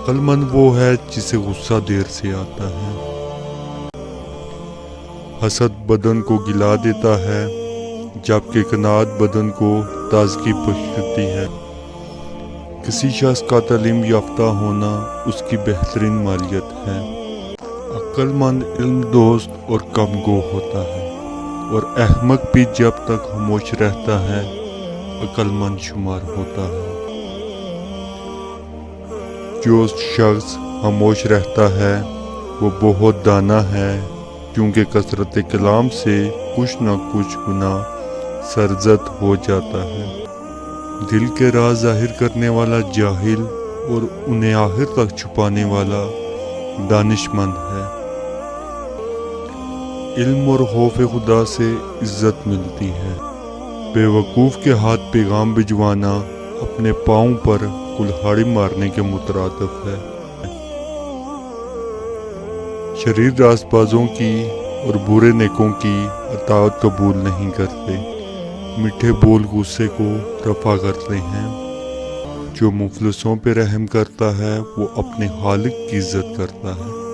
عقل مند وہ ہے جسے غصہ دیر سے آتا ہے۔ حسد بدن کو گلا دیتا ہے جبکہ قناعت بدن کو تازگی بخشتی ہے۔ کسی شخص کا تعلیم یافتہ ہونا اس کی بہترین مالیت ہے۔ عقل مند علم دوست اور کم گو ہوتا ہے، اور احمق بھی جب تک خاموش رہتا ہے عقل مند شمار ہوتا ہے۔ جو شخص خاموش رہتا ہے وہ بہت دانا ہے، کیونکہ کثرت کلام سے کچھ نہ کچھ گناہ سرزد ہو جاتا ہے۔ دل کے راز ظاہر کرنے والا جاہل اور انہیں آخر تک چھپانے والا دانش مند ہے۔ علم اور خوف خدا سے عزت ملتی ہے۔ بے وقوف کے ہاتھ پیغام بھجوانا اپنے پاؤں پر کلہاڑی مارنے کے مترادف ہے۔ شریر راست بازوں کی اور برے نیکوں کی اطاعت قبول نہیں کرتے۔ میٹھے بول غصے کو رفع کرتے ہیں۔ جو مفلسوں پہ رحم کرتا ہے وہ اپنے خالق کی عزت کرتا ہے۔